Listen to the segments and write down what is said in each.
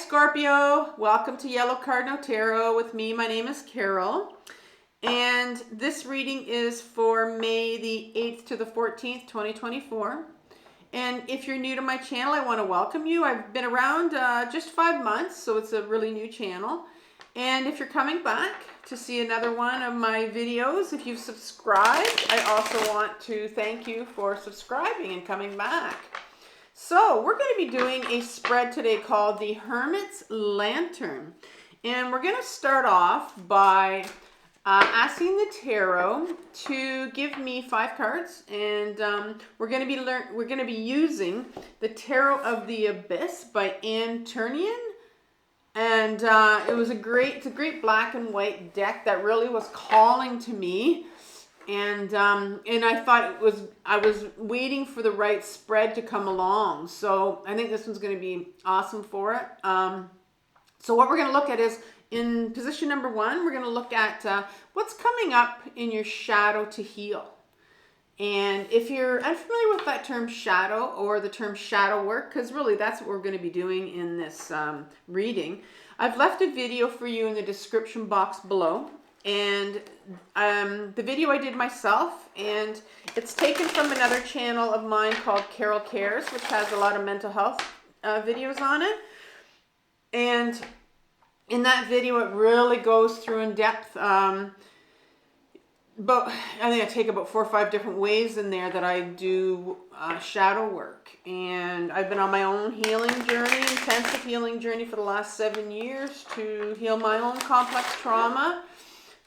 Scorpio, welcome to Yellow Cardinal Tarot with me. My name is Carol, and this reading is for May the 8th to the 14th, 2024. And if you're new to my channel, I want to welcome you. I've been around just 5 months, so it's a really new channel. And if you're coming back to see another one of my videos, if you've subscribed, I also want to thank you for subscribing and coming back. So we're going to be doing a spread today called the Hermit's Lantern. And we're going to start off by asking the tarot to give me 5 cards. And we're going to be using the Tarot of the Abyss by Tourian. And it's a great black and white deck that really was calling to me. And I thought I was waiting for the right spread to come along. So I think this one's going to be awesome for it. So what we're going to look at is in position number 1, we're going to look at what's coming up in your shadow to heal. And if you're unfamiliar with that term shadow or the term shadow work, because really that's what we're going to be doing in this reading, I've left a video for you in the description box below. And the video I did myself, and it's taken from another channel of mine called Carol Cares, which has a lot of mental health videos on it. And in that video, it really goes through in depth. I think I take about 4 or 5 different ways in there that I do shadow work. And I've been on my own healing journey, intensive healing journey for the last 7 years to heal my own complex trauma.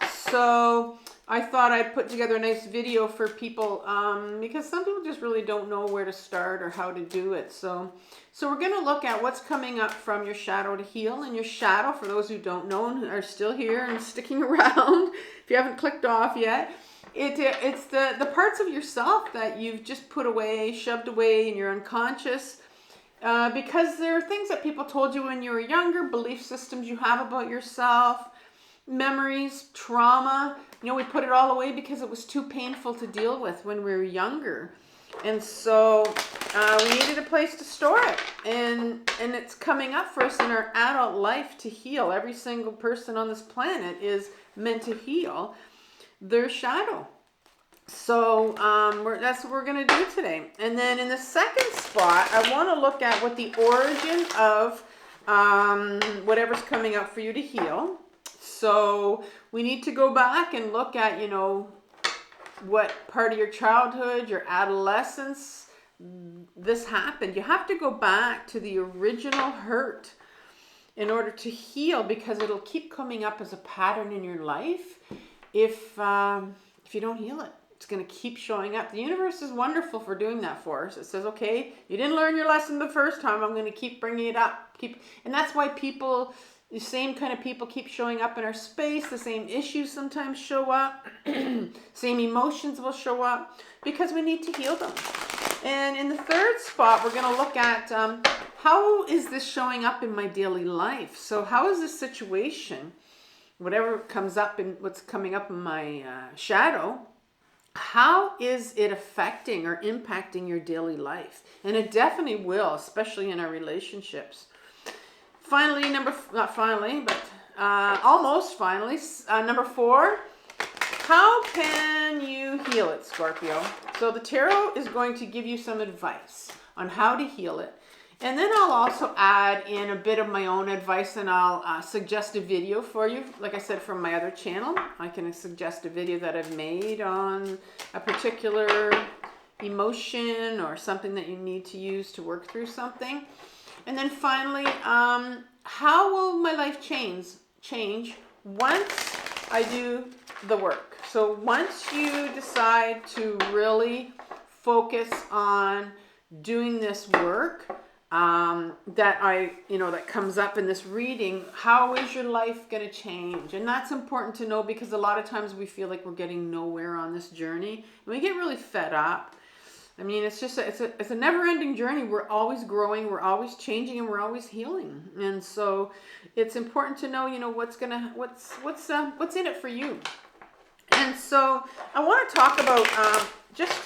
So I thought I'd put together a nice video for people because some people just really don't know where to start or how to do it. So we're going to look at what's coming up from your shadow to heal. And your shadow, for those who don't know and are still here and sticking around, if you haven't clicked off yet, it's the parts of yourself that you've just put away, shoved away in your unconscious. Because there are things that people told you when you were younger, belief systems you have about yourself, memories, trauma. We put it all away because it was too painful to deal with when we were younger. And so we needed a place to store it. And it's coming up for us in our adult life to heal. Every single person on this planet is meant to heal their shadow. So that's what we're going to do today. And then in the second spot, I want to look at what the origin of whatever's coming up for you to heal. So we need to go back and look at, what part of your childhood, your adolescence, this happened. You have to go back to the original hurt in order to heal, because it'll keep coming up as a pattern in your life if you don't heal it. It's going to keep showing up. The universe is wonderful for doing that for us. It says, okay, you didn't learn your lesson the first time. I'm going to keep bringing it up. And that's why the same kind of people keep showing up in our space. The same issues sometimes show up. Same emotions will show up because we need to heal them. And in the third spot, we're going to look at how is this showing up in my daily life? So how is this situation, whatever comes up in what's coming up in my shadow, how is it affecting or impacting your daily life? And it definitely will, especially in our relationships. Finally, almost finally, number 4, how can you heal it, Scorpio? So the tarot is going to give you some advice on how to heal it. And then I'll also add in a bit of my own advice, and I'll suggest a video for you. Like I said, from my other channel, I can suggest a video that I've made on a particular emotion or something that you need to use to work through something. And then finally, how will my life change once I do the work? So once you decide to really focus on doing this work that comes up in this reading, how is your life going to change? And that's important to know, because a lot of times we feel like we're getting nowhere on this journey, and we get really fed up. I mean, it's a never-ending journey. We're always growing, we're always changing, and we're always healing. And so it's important to know, what's in it for you. And so I want to talk about just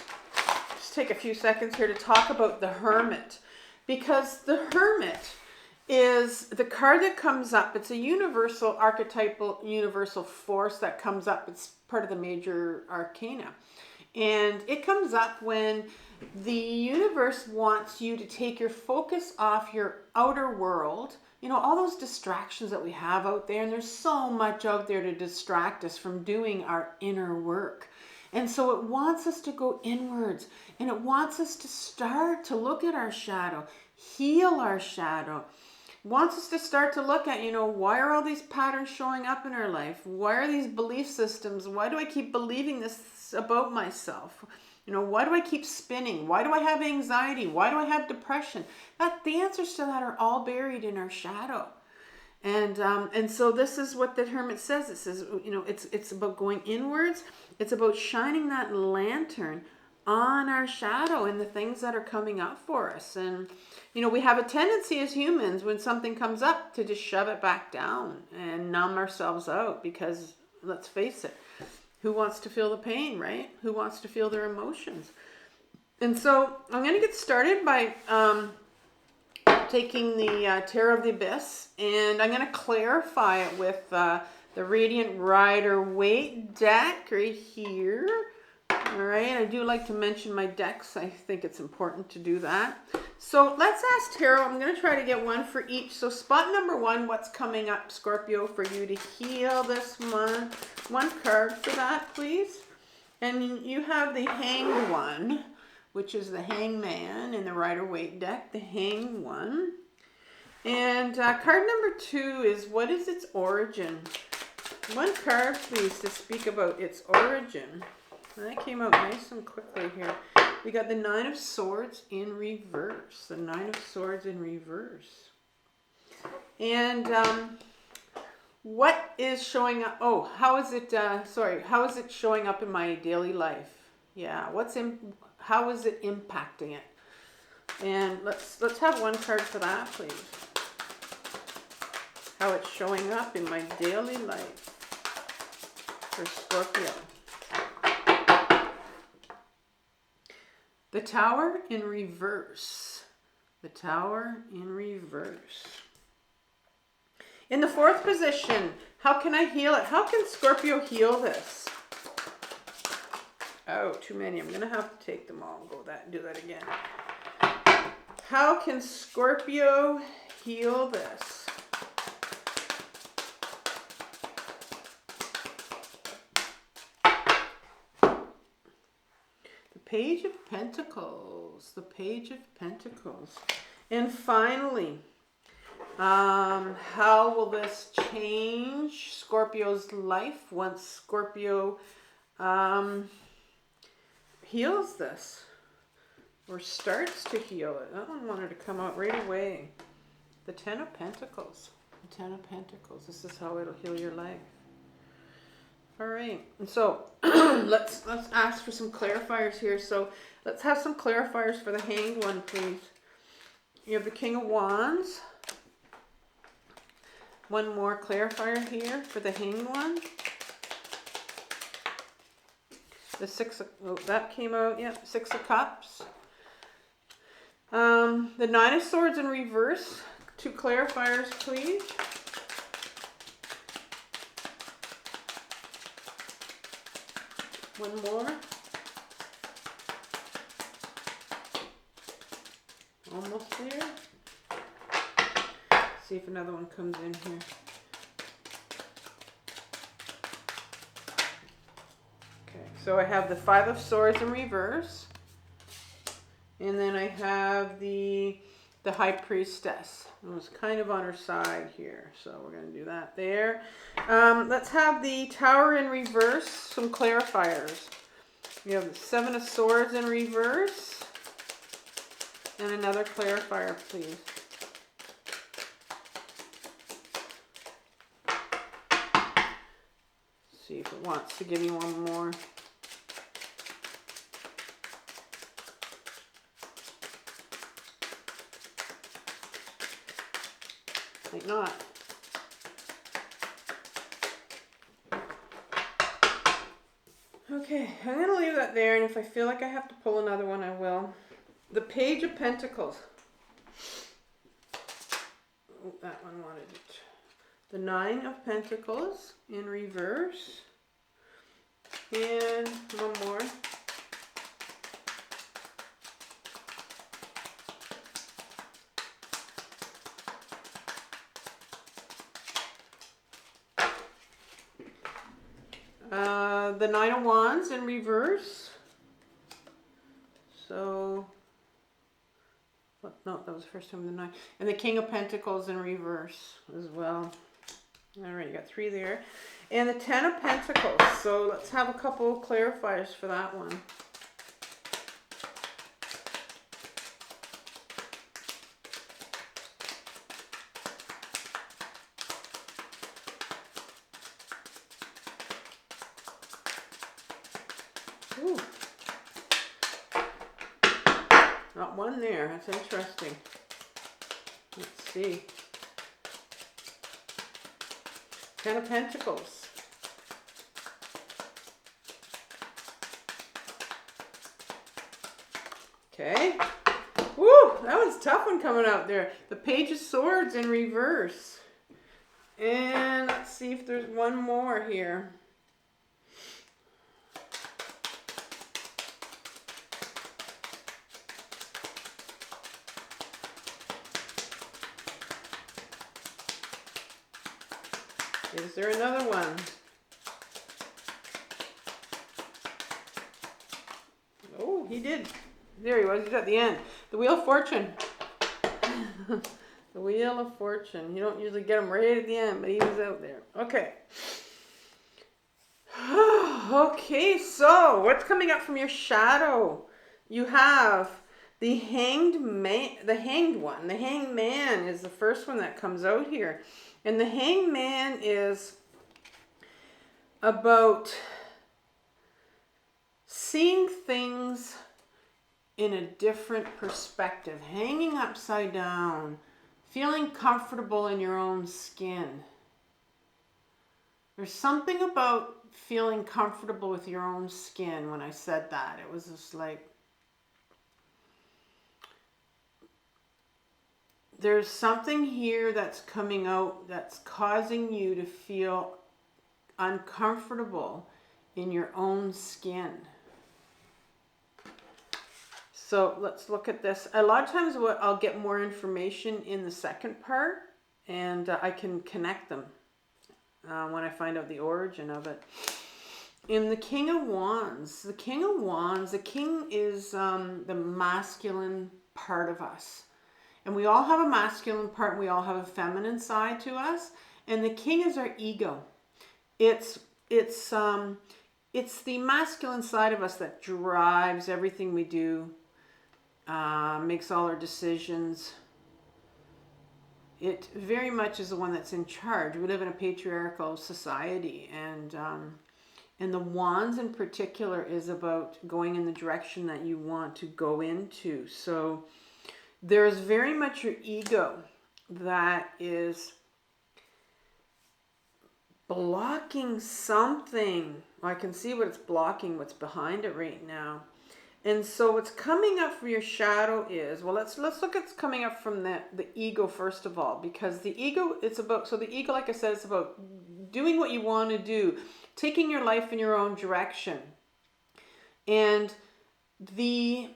take a few seconds here to talk about the Hermit, because the Hermit is the card that comes up. It's a universal, archetypal, universal force that comes up. It's part of the major arcana. And it comes up when the universe wants you to take your focus off your outer world. You know, all those distractions that we have out there, and there's so much out there to distract us from doing our inner work. And so it wants us to go inwards, and it wants us to start to look at our shadow, heal our shadow. Wants us to start to look at, you know, why are all these patterns showing up in our life? Why are these belief systems? Why do I keep believing this about myself? You know, why do I keep spinning? Why do I have anxiety? Why do I have depression? The answers to that are all buried in our shadow. And so this is what the Hermit says. It says, you know, it's about going inwards. It's about shining that lantern on our shadow and the things that are coming up for us. And, you know, we have a tendency as humans when something comes up to just shove it back down and numb ourselves out because, let's face it, who wants to feel the pain, right? Who wants to feel their emotions? And so I'm going to get started by taking the Tarot of the Abyss, and I'm going to clarify it with the Radiant Rider-Waite deck right here. All right, I do like to mention my decks. I think it's important to do that. So let's ask Tarot. I'm going to try to get one for each. So spot number 1, what's coming up, Scorpio, for you to heal this month? One card for that, please. And you have the Hanged One, which is the Hangman in the Rider-Waite deck, the Hanged One. And card number 2 is, what is its origin? One card, please, to speak about its origin. That came out nice and quickly here. We got the 9 of Swords in reverse. The 9 of Swords in reverse. And what is showing up? Oh, how is it? How is it showing up in my daily life? Yeah, how is it impacting it? And let's have one card for that, please. How it's showing up in my daily life for Scorpio. The Tower in reverse. The Tower in reverse. In the 4th position, how can I heal it? How can Scorpio heal this? Oh, too many. I'm going to have to take them all and do that again. How can Scorpio heal this? Page of Pentacles, the Page of Pentacles. And finally, how will this change Scorpio's life once Scorpio heals this or starts to heal it? That one wanted to come out right away. The 10 of Pentacles, the 10 of Pentacles. This is how it'll heal your life. All right, and so let's ask for some clarifiers here. So let's have some clarifiers for the Hanged One, please. You have the King of Wands. One more clarifier here for the Hanged One. The 6 of, oh, that came out, yeah, 6 of Cups. The 9 of Swords in reverse. 2 clarifiers, please. One more. Almost there. See if another one comes in here. Okay, so I have the 5 of Swords in reverse. And then I have the High Priestess. It was kind of on her side here, so we're going to do that there. Let's have the Tower in reverse, some clarifiers. We have the 7 of Swords in reverse. And another clarifier, please. See if it wants to give me one more. Think not. Okay, I'm going to leave that there, and if I feel like I have to pull another one, I will. The Page of Pentacles. that one wanted it. The Nine of Pentacles in reverse. And one more. The Nine of Wands in reverse. So, no, that was the first time the Nine. And the King of Pentacles in reverse as well. All right, you got 3 there. And the Ten of Pentacles. So let's have a couple clarifiers for that one. Ooh. Not one there. That's interesting. Let's see. Ten of Pentacles. Okay. Woo! That was a tough one coming out there. The Page of Swords in reverse. And let's see if there's one more here. Is there another one? Oh, he did. There he was. He's at the end. The Wheel of Fortune. The Wheel of Fortune. You don't usually get him right at the end, but he was out there. Okay. Okay, so what's coming up from your shadow? You have the Hanged Man, the Hanged one. The Hanged Man is the first one that comes out here. And the Hanged Man is about seeing things in a different perspective, hanging upside down, feeling comfortable in your own skin. There's something about feeling comfortable with your own skin when I said that. It was just like, there's something here that's coming out that's causing you to feel uncomfortable in your own skin. So let's look at this. A lot of times I'll get more information in the second part, and I can connect them when I find out the origin of it. In the King of Wands, the King is the masculine part of us. And we all have a masculine part, and we all have a feminine side to us. And the King is our ego. It's the masculine side of us that drives everything we do, makes all our decisions. It very much is the one that's in charge. We live in a patriarchal society, and the Wands in particular is about going in the direction that you want to go into. So there's very much your ego that is blocking something. I can see what it's blocking, what's behind it right now. And so what's coming up for your shadow is, well, let's look at what's coming up from the ego first of all, because the ego, it's about, so the ego, like I said, it's about doing what you want to do, taking your life in your own direction. And the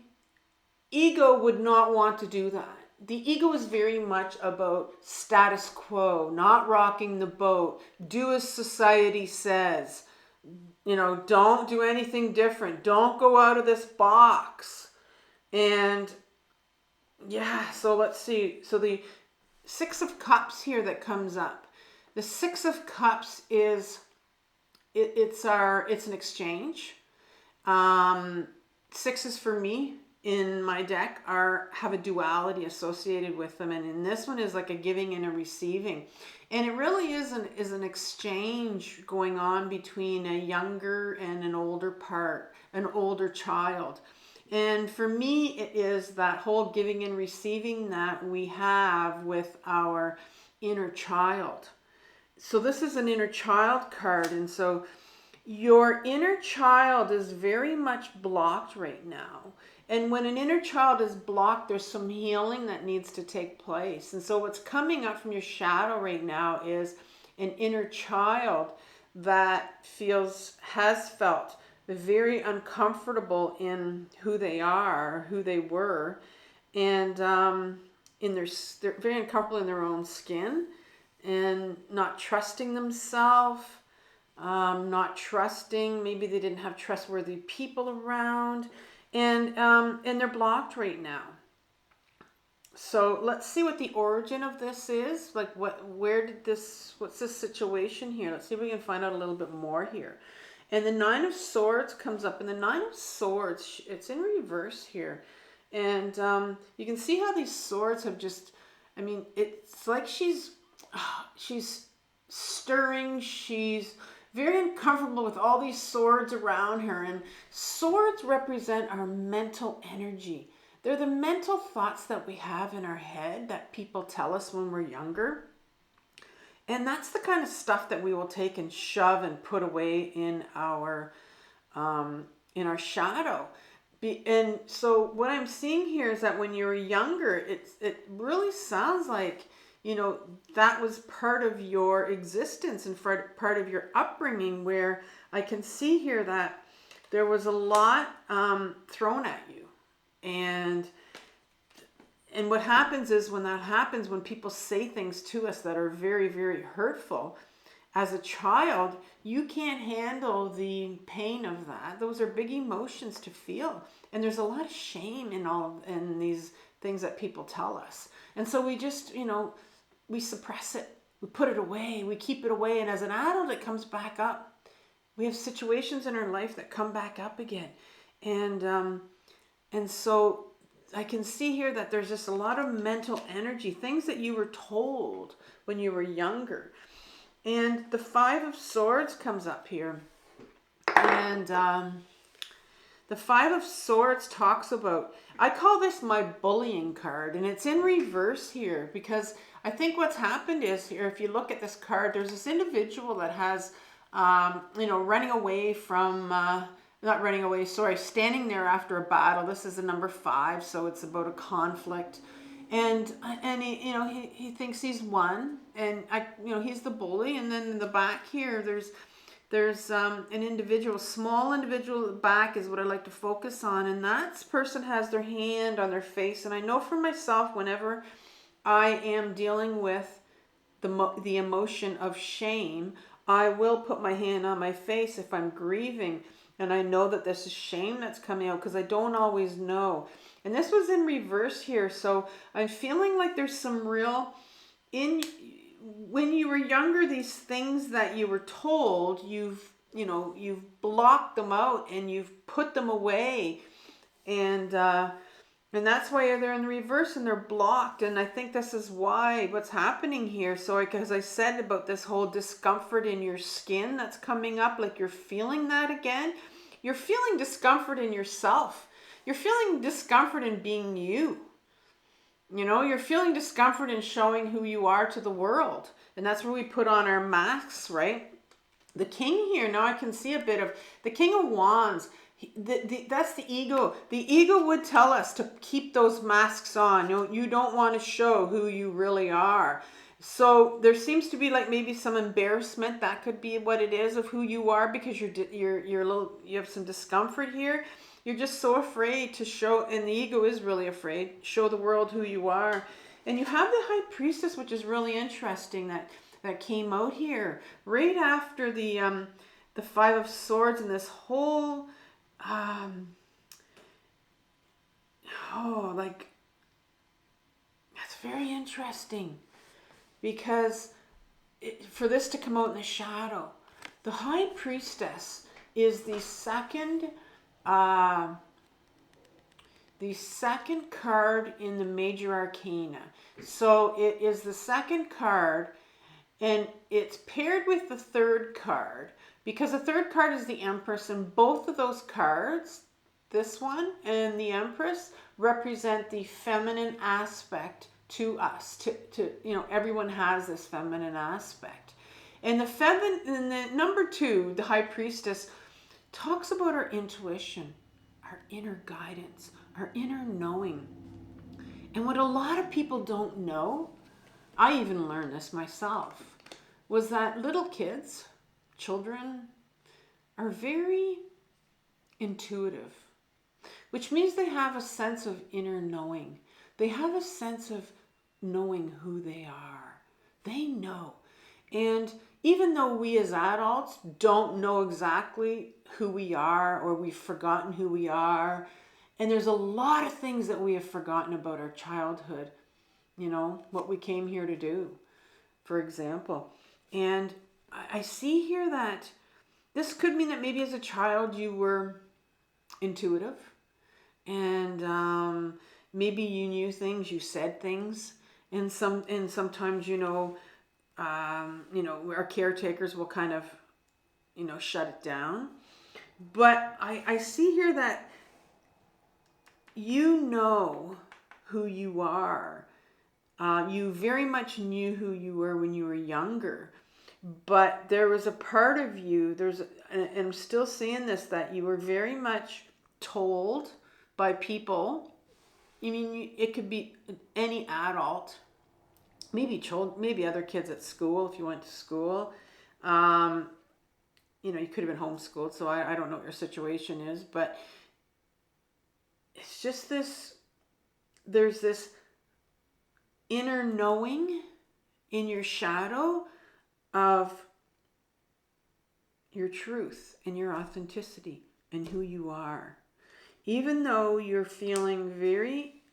ego would not want to do that. The ego is very much about status quo, not rocking the boat, do as society says, you know, don't do anything different, don't go out of this box. And yeah, so let's see. So the Six of Cups here that comes up. The Six of Cups is, it's an exchange. Sixes for me in my deck have a duality associated with them, and in this one is like a giving and a receiving, and it really is an exchange going on between a younger and an older part, an older child. And for me, it is that whole giving and receiving that we have with our inner child. So this is an inner child card, and so your inner child is very much blocked right now. And when an inner child is blocked, there's some healing that needs to take place. And so what's coming up from your shadow right now is an inner child that has felt very uncomfortable in who they are, who they were, and they're very uncomfortable in their own skin, and not trusting themselves, not trusting. Maybe they didn't have trustworthy people around, and they're blocked right now. So let's see what the origin of this is. Like, what's this situation here? Let's see if we can find out a little bit more here. And the Nine of Swords comes up, and the Nine of Swords, it's in reverse here. And you can see how these swords have just, I mean, it's like she's stirring, she's very uncomfortable with all these swords around her. And swords represent our mental energy. They're the mental thoughts that we have in our head that people tell us when we're younger. And that's the kind of stuff that we will take and shove and put away in our shadow. And so what I'm seeing here is that when you were younger, it really sounds like, you know, that was part of your existence and part of your upbringing, where I can see here that there was a lot thrown at you. And what happens is, when that happens, when people say things to us that are very, very hurtful, as a child, you can't handle the pain of that. Those are big emotions to feel. And there's a lot of shame in these things that people tell us. And so we just, you know, we suppress it. We put it away. We keep it away. And as an adult, it comes back up. We have situations in our life that come back up again. And so I can see here that there's just a lot of mental energy, things that you were told when you were younger. And the Five of Swords comes up here. And the Five of Swords talks about, I call this my bullying card. And it's in reverse here, because I think what's happened is here, if you look at this card, there's this individual that has, running away from... not running away, sorry, standing there after a battle. This is a number 5, so it's about a conflict. And he thinks he's won, and he's the bully. And then in the back here, there's an individual, small individual at the back is what I like to focus on. And that person has their hand on their face. And I know for myself, whenever I am dealing with the emotion of shame, I will put my hand on my face if I'm grieving. And I know that this is shame that's coming out, because I don't always know. And this was in reverse here. So I'm feeling like there's some real, when you were younger, these things that you were told, you've blocked them out and you've put them away. And that's why they're in the reverse and they're blocked. And I think this is what's happening here. So because I said about this whole discomfort in your skin that's coming up, like you're feeling that again. You're feeling discomfort in yourself. You're feeling discomfort in being you. You're feeling discomfort in showing who you are to the world. And that's where we put on our masks, right? The King here, now I can see a bit of the King of Wands. That's the ego. The ego would tell us to keep those masks on. You don't want to show who you really are. So there seems to be like maybe some embarrassment. That could be what it is of who you are, because you have some discomfort here. You're just so afraid to show, and the ego is really afraid, show the world who you are. And you have the High Priestess, which is really interesting that came out here right after the Five of Swords, and this whole that's very interesting, because for this to come out in the shadow, the High Priestess is the second card in the Major Arcana. So it is the second card, and it's paired with the third card, because the third card is the Empress, and both of those cards, this one and the Empress, represent the feminine aspect to us. Everyone has this feminine aspect. And the number 2, the High Priestess, talks about our intuition, our inner guidance, our inner knowing. And what a lot of people don't know, I even learned this myself, was that little kids, children, are very intuitive, which means they have a sense of inner knowing. They have a sense of knowing who they are. They know. And even though we as adults don't know exactly who we are, or we've forgotten who we are, and there's a lot of things that we have forgotten about our childhood, you know, what we came here to do, for example. And I see here that this could mean that maybe as a child you were intuitive, and maybe you knew things, you said things, and sometimes, you know, our caretakers will kind of, you know, shut it down. But I see here that you know who you are. You very much knew who you were when you were younger. But there was a part of you, and I'm still seeing this, that you were very much told by people. I mean, it could be any adult, maybe other kids at school if you went to school. You know, you could have been homeschooled, so I don't know what your situation is, but it's just this, there's this inner knowing in your shadow of your truth and your authenticity and who you are. Even though you're feeling very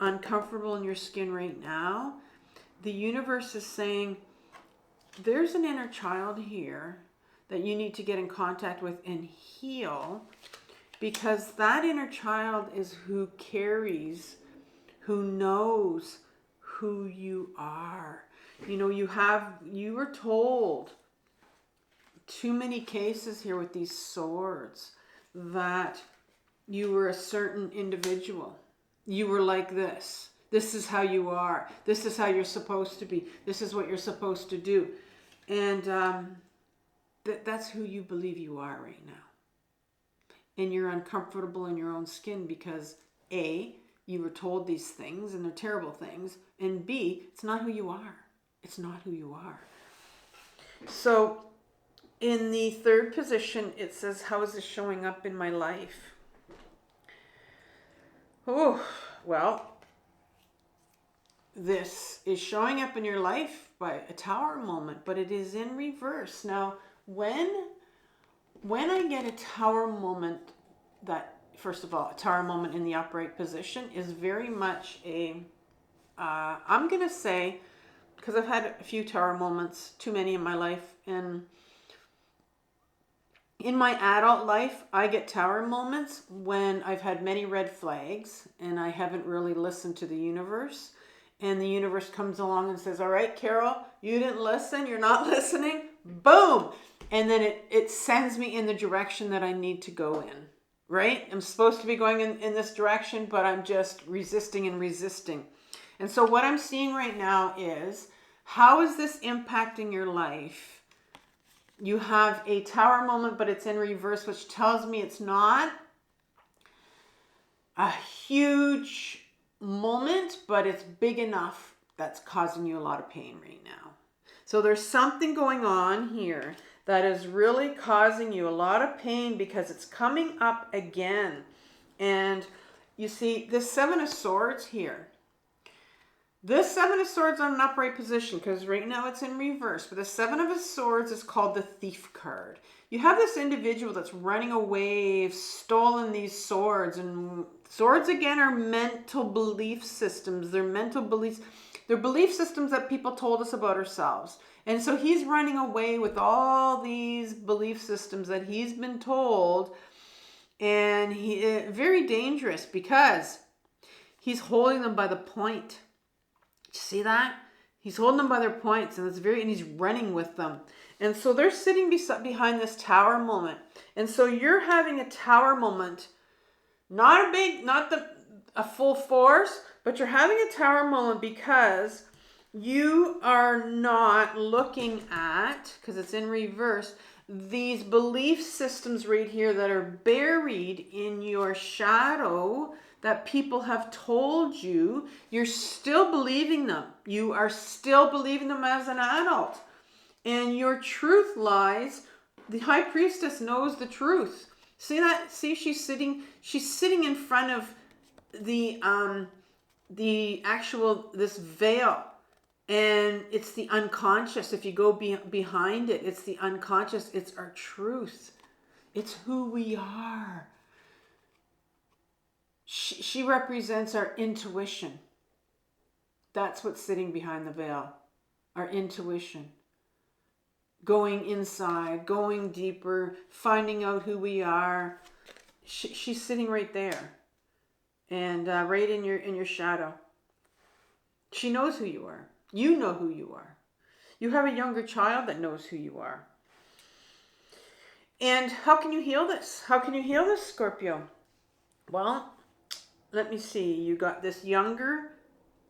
uncomfortable in your skin right now, the universe is saying there's an inner child here that you need to get in contact with and heal, because that inner child is who carries, who knows who you are. You know, you were told too many cases here with these swords that you were a certain individual. You were like this. This is how you are. This is how you're supposed to be. This is what you're supposed to do. And that's who you believe you are right now. And you're uncomfortable in your own skin because A, you were told these things and they're terrible things, and B, it's not who you are. It's not who you are. So in the third position, it says, how is this showing up in my life? Oh, well, this is showing up in your life by a tower moment, but it is in reverse. Now, when I get a tower moment, that, first of all, a tower moment in the upright position is very much I'm going to say, because I've had a few tower moments, too many in my life, and in my adult life, I get tower moments when I've had many red flags and I haven't really listened to the universe. And the universe comes along and says, all right, Carol, you didn't listen. You're not listening. Boom. And then it sends me in the direction that I need to go in, right? I'm supposed to be going in this direction, but I'm just resisting and resisting. And so what I'm seeing right now is, how is this impacting your life? You have a tower moment, but it's in reverse, which tells me it's not a huge moment, but it's big enough that's causing you a lot of pain right now. So there's something going on here that is really causing you a lot of pain because it's coming up again. And you see this Seven of Swords here. This Seven of Swords on an upright position, because right now it's in reverse, but the Seven of Swords is called the Thief card. You have this individual that's running away, stolen these swords, and swords again are mental belief systems. They're mental beliefs. They're belief systems that people told us about ourselves. And so he's running away with all these belief systems that he's been told, and he very dangerous because he's holding them by the point. See that? He's holding them by their points, and he's running with them. And so they're sitting behind this tower moment. And so you're having a tower moment, not a full force, but you're having a tower moment because you are not looking at, because it's in reverse, these belief systems right here that are buried in your shadow that people have told you, you're still believing them. You are still believing them as an adult. And your truth lies, the high priestess knows the truth. See that? See, she's sitting in front of the actual, this veil. And it's the unconscious. If you go behind it, it's the unconscious. It's our truth. It's who we are. She represents our intuition. That's what's sitting behind the veil. Our intuition. Going inside, going deeper, finding out who we are. She's sitting right there. And right in your shadow. She knows who you are. You know who you are. You have a younger child that knows who you are. And how can you heal this? How can you heal this, Scorpio? Well, let me see. You got this younger,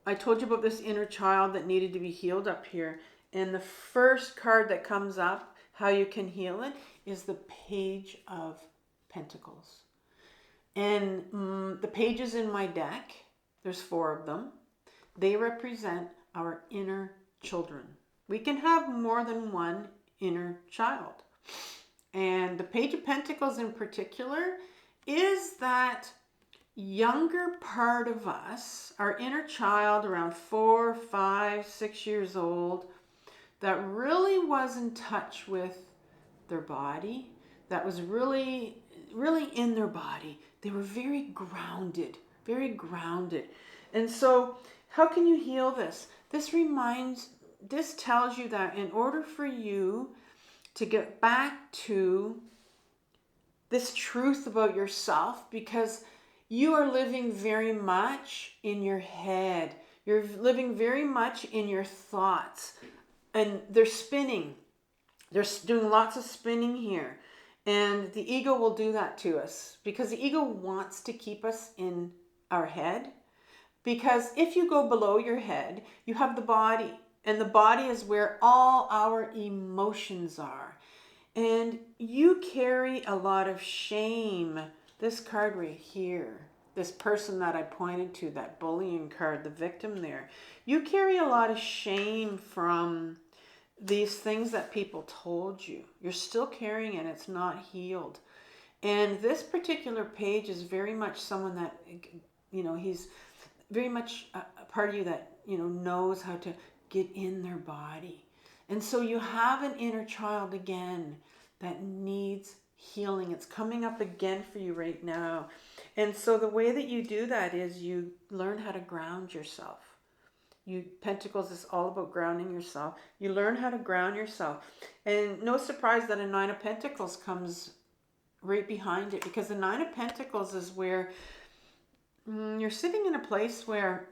I told you about this inner child that needed to be healed up here. And the first card that comes up, how you can heal it, is the Page of Pentacles. And the pages in my deck, there's 4 of them. They represent our inner children. We can have more than one inner child. And the Page of Pentacles in particular is that younger part of us, our inner child around 4, 5, 6 years old, that really was in touch with their body, that was really, really in their body. They were very grounded, very grounded. And so how can you heal this? This tells you that in order for you to get back to this truth about yourself, because you are living very much in your head. You're living very much in your thoughts. And they're spinning. They're doing lots of spinning here. And the ego will do that to us because the ego wants to keep us in our head. Because if you go below your head, you have the body. And the body is where all our emotions are. And you carry a lot of shame. This card right here, this person that I pointed to, that bullying card, the victim there. You carry a lot of shame from these things that people told you. You're still carrying it. It's not healed. And this particular page is very much someone that, he's very much a part of you that, knows how to get in their body. And so you have an inner child again that needs healing. It's coming up again for you right now. And so the way that you do that is you learn how to ground yourself. Pentacles is all about grounding yourself. You learn how to ground yourself. And no surprise that a 9 of Pentacles comes right behind it, because the 9 of Pentacles is where you're sitting in a place where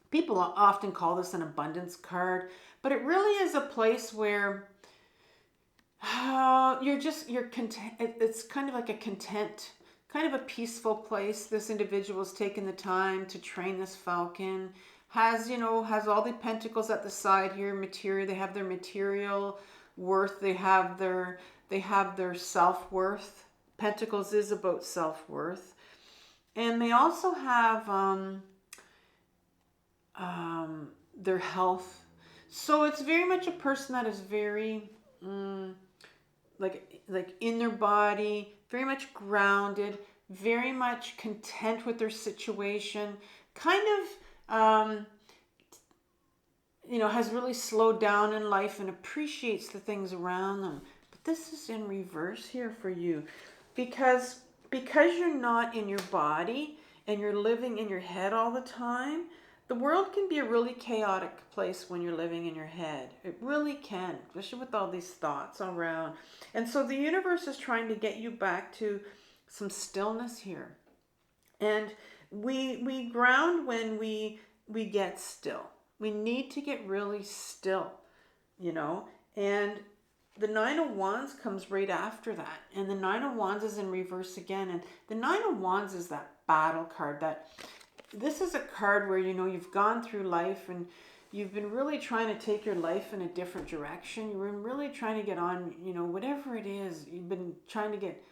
people often call this an abundance card, but it really is a place where you're content. It's kind of like a content, kind of a peaceful place. This individual's taken the time to train this falcon, has all the pentacles at the side here, material. They have their material worth. They have their self-worth. Pentacles is about self-worth. And they also have their health. So it's very much a person that is very like in their body, very much grounded, very much content with their situation, kind of has really slowed down in life and appreciates the things around them. But this is in reverse here for you, because you're not in your body and you're living in your head all the time. The world can be a really chaotic place when you're living in your head. It really can, especially with all these thoughts around. And so the universe is trying to get you back to some stillness here. And we ground when we get still. We need to get really still, and the 9 of Wands comes right after that. And the 9 of Wands is in reverse again. And the 9 of Wands is that battle card. This is a card where, you've gone through life and you've been really trying to take your life in a different direction. You've been really trying to get on, you know, whatever it is. You've been trying to get,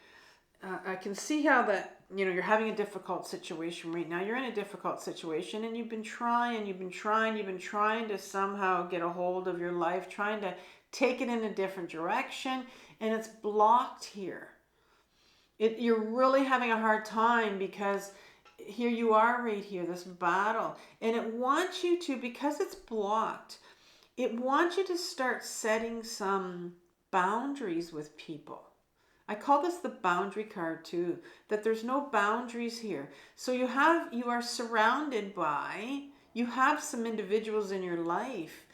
I can see how that, you know, you're having a difficult situation right now. You're in a difficult situation and you've been trying to somehow get a hold of your life, trying to take it in a different direction, and it's blocked here. You're really having a hard time because here you are right here, this battle. And it wants you to, because it's blocked, it wants you to start setting some boundaries with people. I call this the boundary card too, that there's no boundaries here. So you are surrounded by, you have some individuals in your life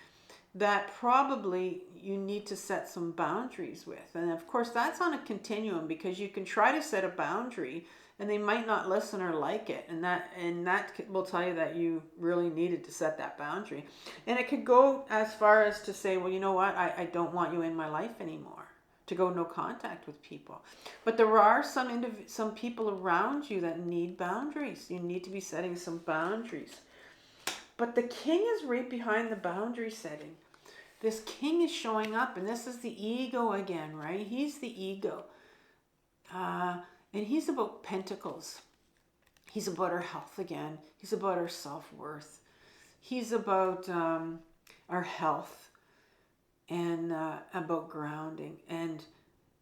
that probably you need to set some boundaries with. And of course that's on a continuum, because you can try to set a boundary and they might not listen or like it. And that will tell you that you really needed to set that boundary. And it could go as far as to say, well, you know what, I don't want you in my life anymore. To go no contact with people. But there are some people around you that need boundaries. You need to be setting some boundaries. But the king is right behind the boundary setting. This king is showing up, and this is the ego again, right? He's the ego. And he's about pentacles. He's about our health again. He's about our self-worth. He's about our health. And about grounding. And,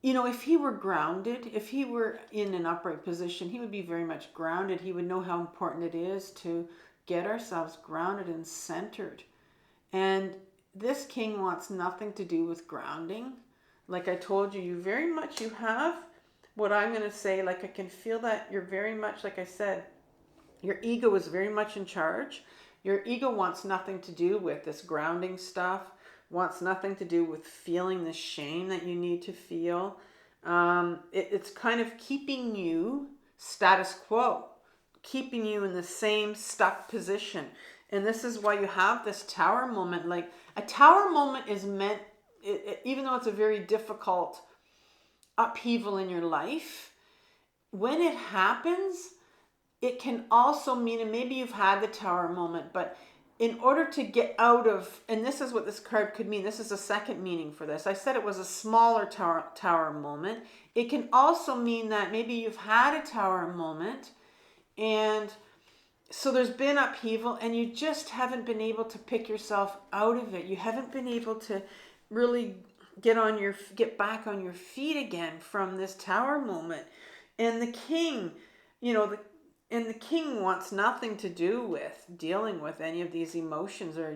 you know, if he were grounded, if he were in an upright position, he would be very much grounded. He would know how important it is to get ourselves grounded and centered. And this king wants nothing to do with grounding. Like I told you, you have what I'm going to say, like I can feel that you're very much, like I said, your ego is very much in charge. Your ego wants nothing to do with this grounding stuff. Wants nothing to do with feeling the shame that you need to feel. It's kind of keeping you status quo, keeping you in the same stuck position. And this is why you have this tower moment. Like a tower moment is meant, even though it's a very difficult upheaval in your life, when it happens, it can also mean, and maybe you've had the tower moment, but in order to get out of, and this is what this card could mean, this is a second meaning for this. I said it was a smaller tower moment. It can also mean that maybe you've had a tower moment, and so there's been upheaval, and you just haven't been able to pick yourself out of it. You haven't been able to really get back on your feet again from this tower moment. And the king, you know, the king wants nothing to do with dealing with any of these emotions or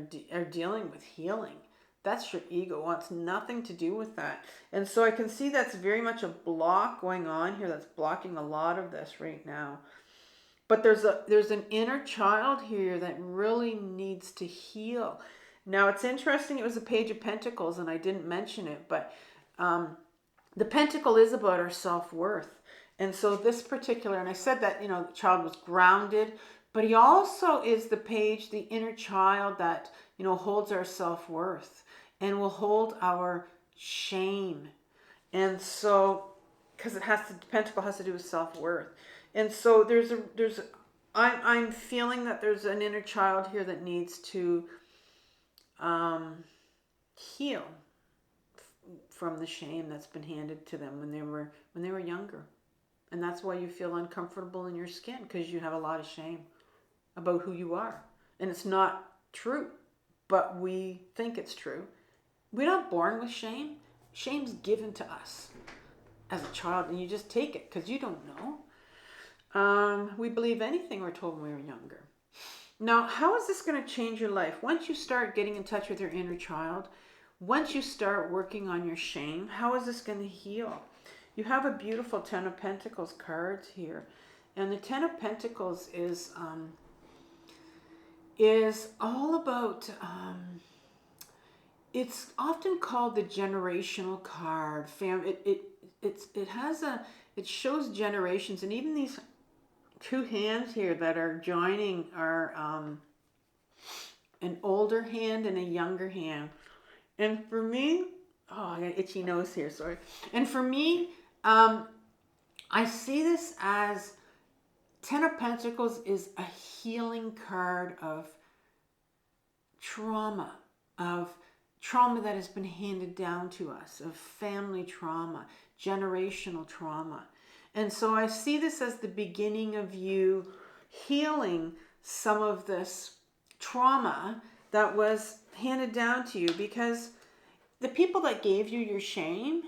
dealing with healing. That's your ego, wants nothing to do with that. And so I can see that's very much a block going on here that's blocking a lot of this right now. But there's an inner child here that really needs to heal. Now it's interesting, it was a Page of Pentacles and I didn't mention it, but the pentacle is about our self-worth. And so this particular, and I said that, you know, the child was grounded, but he also is the page, the inner child that, you know, holds our self-worth and will hold our shame. And so, because the pentacle has to do with self-worth. And so I'm feeling that there's an inner child here that needs to heal from the shame that's been handed to them when they were younger. And that's why you feel uncomfortable in your skin, because you have a lot of shame about who you are. And it's not true, but we think it's true. We're not born with shame. Shame's given to us as a child, and you just take it because you don't know. We believe anything we're told when we were younger. Now, how is this going to change your life? Once you start getting in touch with your inner child, once you start working on your shame, how is this going to heal? You have a beautiful Ten of Pentacles cards here. And the Ten of Pentacles is all about, it's often called the generational card. It shows generations, and even these two hands here that are joining are an older hand and a younger hand. And for me, I got itchy nose here, sorry. And for me, I see this as Ten of Pentacles is a healing card of trauma, of that has been handed down to us, of family trauma, generational trauma. And so I see this as the beginning of you healing some of this trauma that was handed down to you, because the people that gave you your shame,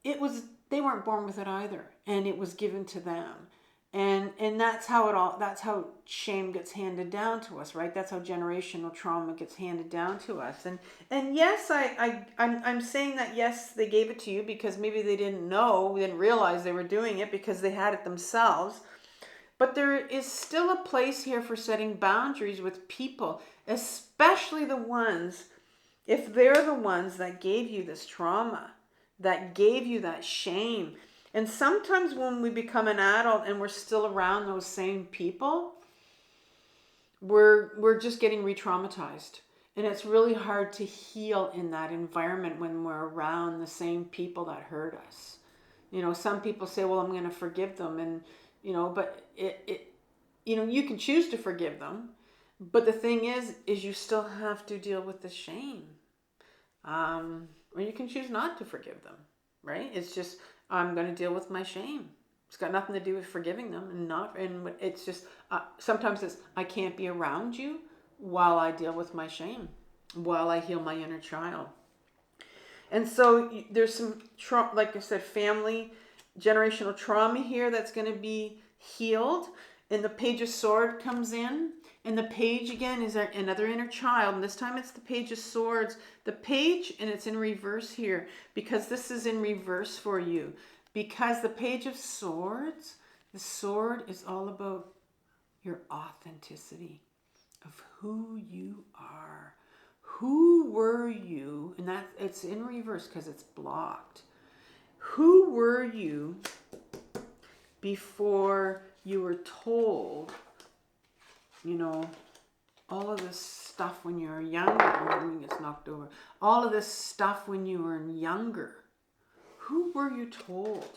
they weren't born with it either, and it was given to them. And that's how shame gets handed down to us, right? That's how generational trauma gets handed down to us. And yes, I'm saying that, yes, they gave it to you because maybe they didn't realize they were doing it because they had it themselves. But there is still a place here for setting boundaries with people, especially the ones, if they're the ones that gave you this trauma, that gave you that shame. And sometimes when we become an adult and we're still around those same people, we're just getting re-traumatized. And it's really hard to heal in that environment when we're around the same people that hurt us. You know, some people say, well, I'm going to forgive them. And, you know, but you can choose to forgive them. But the thing is you still have to deal with the shame. Or you can choose not to forgive them, right? It's just, I'm going to deal with my shame. It's got nothing to do with forgiving them, and it's just, sometimes it's, I can't be around you while I deal with my shame, while I heal my inner child. And so there's some, like I said, family, generational trauma here that's going to be healed. And the Page of Swords comes in. And the page again is another inner child. And this time it's the Page of Swords. The page, and it's in reverse here, because this is in reverse for you. Because the Page of Swords, the sword is all about your authenticity of who you are. Who were you? And that it's in reverse because it's blocked. Who were you before you were told, you know, all of this stuff when you were younger? Everything gets knocked over. All of this stuff when you were younger. Who were you told?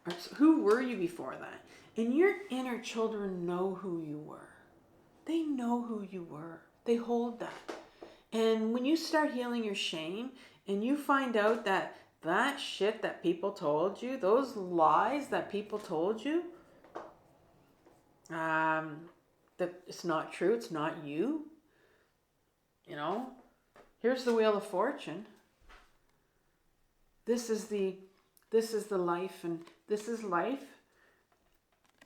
Or who were you before that? And your inner children know who you were. They know who you were. They hold that. And when you start healing your shame and you find out that that shit that people told you, those lies that people told you, that it's not true, it's not you. You know, here's the Wheel of Fortune. This is the life, and this is life,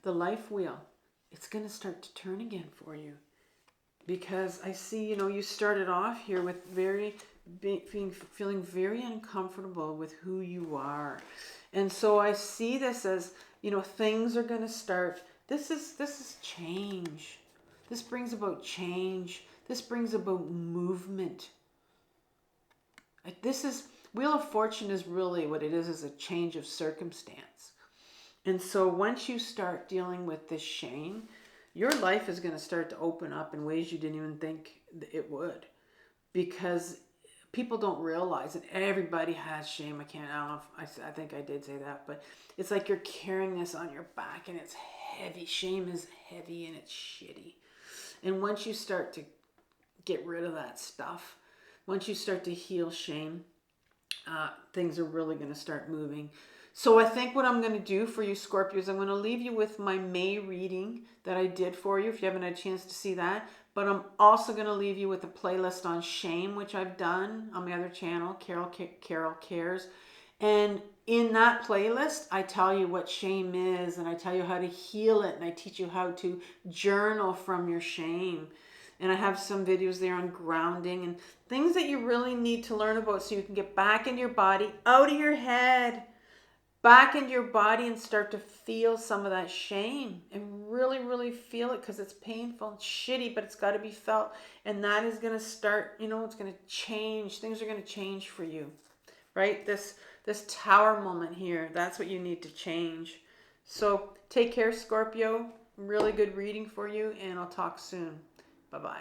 the life wheel. It's going to start to turn again for you, because I see, you know, you started off here with feeling very uncomfortable with who you are. And so I see this as, you know, things are going to start. This is change. This brings about change. This brings about movement. This is, Wheel of Fortune is really what it is a change of circumstance. And so once you start dealing with this shame, your life is going to start to open up in ways you didn't even think it would. Because people don't realize that everybody has shame. I don't know if I think I did say that, but it's like you're carrying this on your back and it's heavy. Shame is heavy and it's shitty. And once you start to get rid of that stuff, once you start to heal shame, things are really going to start moving. So I think what I'm going to do for you, Scorpios, I'm going to leave you with my May reading that I did for you, if you haven't had a chance to see that. But I'm also going to leave you with a playlist on shame, which I've done on my other channel, Carol Cares. And in that playlist, I tell you what shame is, and I tell you how to heal it, and I teach you how to journal from your shame. And I have some videos there on grounding and things that you really need to learn about so you can get back into your body, out of your head, back into your body, and start to feel some of that shame and really, really feel it, because it's painful, it's shitty, but it's got to be felt. And that is going to start, you know, it's going to change. Things are going to change for you, right? This Tower moment here, that's what you need to change. So take care, Scorpio. Really good reading for you, and I'll talk soon. Bye-bye.